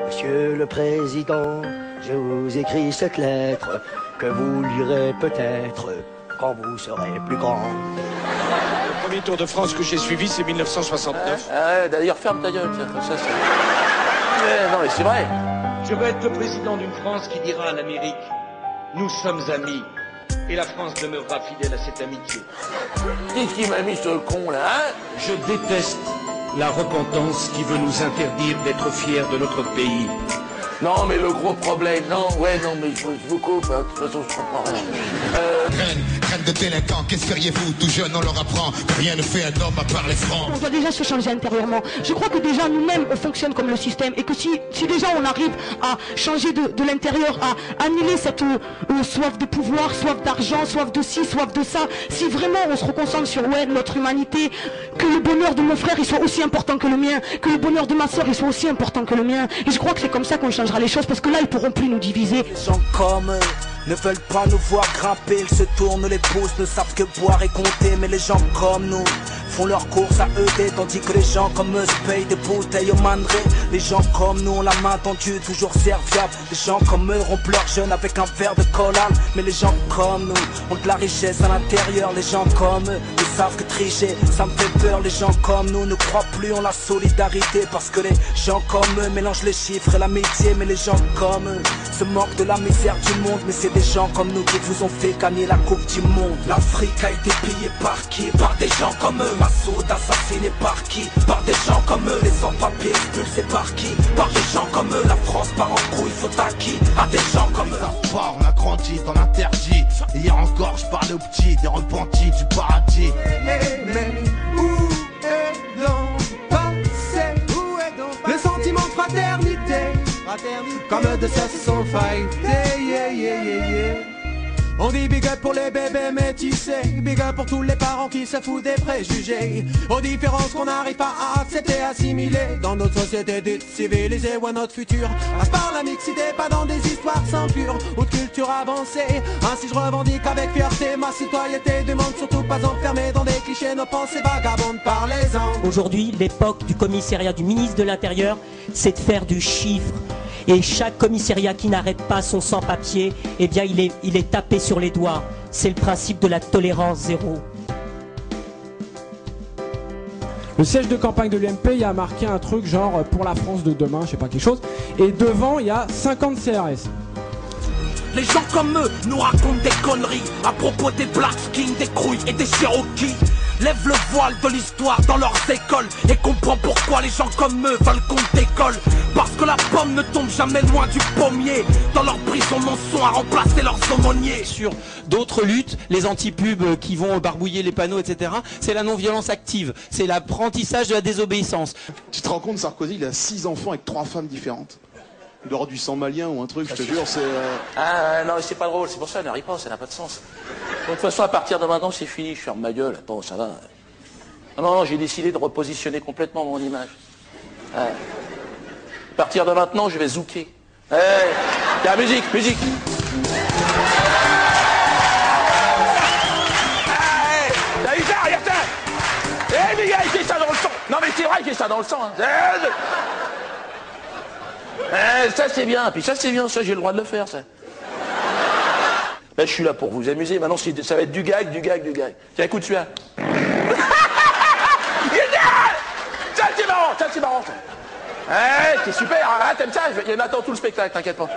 Monsieur le Président, je vous écris cette lettre que vous lirez peut-être quand vous serez plus grand. Le premier Tour de France que j'ai suivi, c'est 1969. D'ailleurs, ferme ta gueule, tiens, comme ça, c'est... non, mais c'est vrai. Je veux être le président d'une France qui dira à l'Amérique « Nous sommes amis ». Et la France demeurera fidèle à cette amitié. Qu'est-ce qui m'a mis ce con, là, hein? Je déteste la repentance qui veut nous interdire d'être fiers de notre pays. Non, mais le gros problème, non, mais je vous coupe, hein. De toute façon, je comprends rien. Reine de délinquants, qu'est-ce feriez-vous? Tout jeune, on leur apprend que rien ne fait un homme à part les francs. On doit déjà se changer intérieurement. Je crois que déjà nous-mêmes, on fonctionne comme le système et que si déjà on arrive à changer de l'intérieur, à annuler cette soif de pouvoir, soif d'argent, soif de ci, soif de ça, si vraiment on se reconcentre sur notre humanité, que le bonheur de mon frère il soit aussi important que le mien, que le bonheur de ma soeur il soit aussi important que le mien. Et je crois que c'est comme ça qu'on changera les choses parce que là ils pourront plus nous diviser. Les gens comme eux ne veulent pas nous voir grimper, ils se tournent les pouces, ne savent que boire et compter. Mais les gens comme nous font leurs courses à ED, tandis que les gens comme eux se payent des bouteilles au manré. Les gens comme nous ont la main tendue, toujours serviable. Les gens comme eux rompent leur jeûne avec un verre de collane. Mais les gens comme nous ont de la richesse à l'intérieur. Les gens comme eux, ils savent que tricher, ça me fait peur. Les gens comme nous ne croient plus en la solidarité, parce que les gens comme eux mélangent les chiffres et l'amitié. Mais les gens comme eux se moquent de la misère du monde. Mais c'est des gens comme nous qui vous ont fait gagner la Coupe du Monde. L'Afrique a été pillée par qui? Par des gens comme eux. Massoud assassiné par qui? Par des gens comme eux. Les sans-papiers expulsés par qui? Par des gens comme eux. La France part en couille, faut à qui? À des gens comme eux. On a grandi dans l'interdit. Hier encore, je parlais aux petits, des repentis du paradis. Mais où est donc passé? Où est donc passé le sentiment de fraternité? Comme de ça se sont fightés, yeah. On dit big up pour les bébés métissés, big up pour tous les parents qui se foutent des préjugés, aux différences qu'on n'arrive pas à accepter, assimiler dans notre société dite civilisée. Où notre futur passe par la mixité, pas dans des histoires sans pure ou de culture avancée. Ainsi je revendique avec fierté ma citoyenneté, demande surtout pas enfermée dans des clichés, nos pensées vagabondes par les ans. Aujourd'hui, l'époque du commissariat du ministre de l'Intérieur, c'est de faire du chiffre. Et chaque commissariat qui n'arrête pas son sans-papier, eh bien il est tapé sur les doigts. C'est le principe de la tolérance zéro. Le siège de campagne de l'UMP, il y a marqué un truc genre pour la France de demain, je sais pas quelque chose. Et devant, il y a 50 CRS. Les gens comme eux nous racontent des conneries à propos des Black Skins, des Crouilles et des Cherokees. Lève le voile de l'histoire dans leurs écoles et comprends pourquoi les gens comme eux veulent qu'on décolle. Parce que la pomme ne tombe jamais loin du pommier. Dans leur prison non sont à remplacer leurs aumôniers. Sur d'autres luttes, les anti-pubs qui vont barbouiller les panneaux, etc. C'est la non-violence active, c'est l'apprentissage de la désobéissance. Tu te rends compte, Sarkozy, il a 6 enfants avec 3 femmes différentes. Il doit avoir du sang malien ou un truc, je te jure, c'est... Non, mais c'est pas drôle, c'est pour ça, elle n'arrive pas, ça n'a pas de sens. De toute façon, à partir de maintenant, c'est fini, je ferme ma gueule, attends, ça va. Non, j'ai décidé de repositionner complètement mon image. À partir de maintenant, je vais zouker. Tiens, musique. T'as eu ça, regarde ça. Les gars, il fait ça dans le sang. Non, mais c'est vrai qu'il fait ça dans le sang. Ça c'est bien, puis ça c'est bien, ça j'ai le droit de le faire, ça. Là je suis là pour vous amuser, maintenant ça va être du gag. Tiens, écoute celui-là. Ça c'est marrant, ça. C'est super, hein, t'aimes ça? Il m'attend tout le spectacle, t'inquiète pas.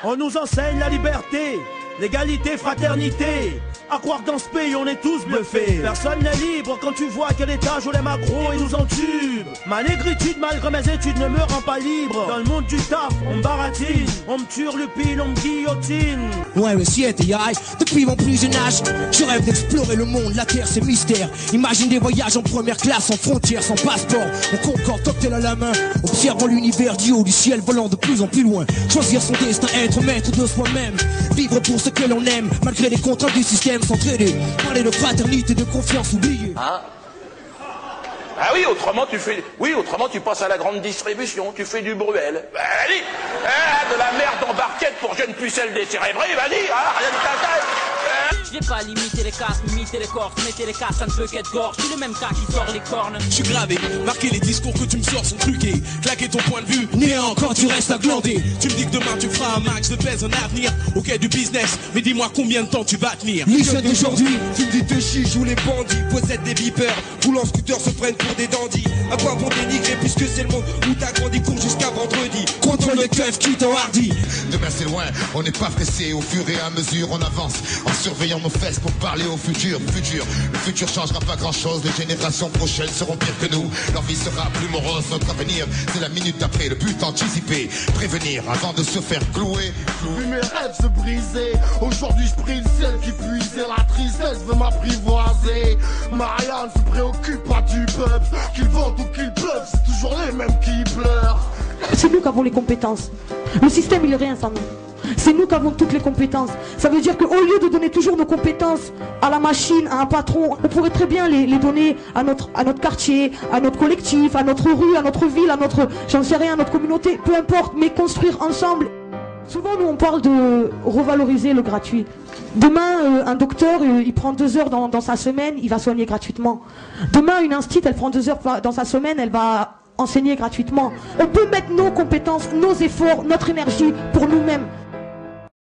On nous enseigne la liberté, l'égalité, fraternité. À croire que dans ce pays on est tous bluffés. Personne n'est libre quand tu vois à quel étage on les macros et nous entubent. Ma négritude malgré mes études ne me rend pas libre. Dans le monde du taf on me baratine, on me turlupine, on me guillotine. Ouais le ciel est high, depuis mon plus jeune âge. Je rêve d'explorer le monde, la terre c'est mystère. Imagine des voyages en première classe, sans frontières, sans passeport. On concorde cocktail à la main, observant l'univers du haut du ciel, volant de plus en plus loin. Choisir son destin, être maître de soi-même. Vivre pour ce que l'on aime, malgré les contraintes du système. S'entraider, parler de fraternité, de confiance, oublier. Ah oui, autrement tu passes à la grande distribution, tu fais du Bruel. Vas-y, de la merde en barquette pour jeunes pucelles décérébrées, vas-y, rien de t'intéresse. Je vais pas limiter les castes, imiter les corps, mettez les castes, ça ne peut qu'être gorge. Je suis le même cas qui sort les cornes. Je suis gravé, marqué les discours que tu me sors sont truqués. Claquer ton point de vue, néant encore tu restes à glander. Tu me dis que demain tu feras un max de pèse, un avenir au quai du business. Mais dis-moi combien de temps tu vas tenir. Les jeunes d'aujourd'hui, tu me dis te chiche ou les bandits possèdent des vipères, roulant scooter se prennent pour des dandys. À quoi bon dénigrer puisque c'est le monde où t'as grandi, cours jusqu'à vendredi. Contrôle le keuf qui t'enhardit. Demain c'est loin, on n'est pas pressé. Au fur et à mesure on avance en surveillant nos fesses pour parler au futur. Le futur changera pas grand chose. Les générations prochaines seront pires que nous. Leur vie sera plus morose. Notre avenir c'est la minute d'après. Le but anticiper, prévenir avant de se faire clouer. Puis mes rêves se brisaient. Aujourd'hui je prie le ciel qui puisait. La tristesse veut m'apprivoiser. Marianne se préoccupe pas du peuple. Qu'ils ventent ou qu'ils pleuvent, c'est toujours les mêmes qui pleurent. C'est nous qui avons les compétences. Le système il est rien sans nous. C'est nous qui avons toutes les compétences. Ça veut dire qu'au lieu de donner toujours nos compétences à la machine, à un patron, on pourrait très bien les donner à notre quartier, à notre collectif, à notre rue, à notre ville, à notre, j'en sais rien, à notre communauté, peu importe, mais construire ensemble. Souvent nous on parle de revaloriser le gratuit. Demain un docteur il prend 2 heures dans sa semaine, il va soigner gratuitement. Demain une institut elle prend 2 heures dans sa semaine, elle va enseigner gratuitement. On peut mettre nos compétences, nos efforts, notre énergie pour nous-mêmes.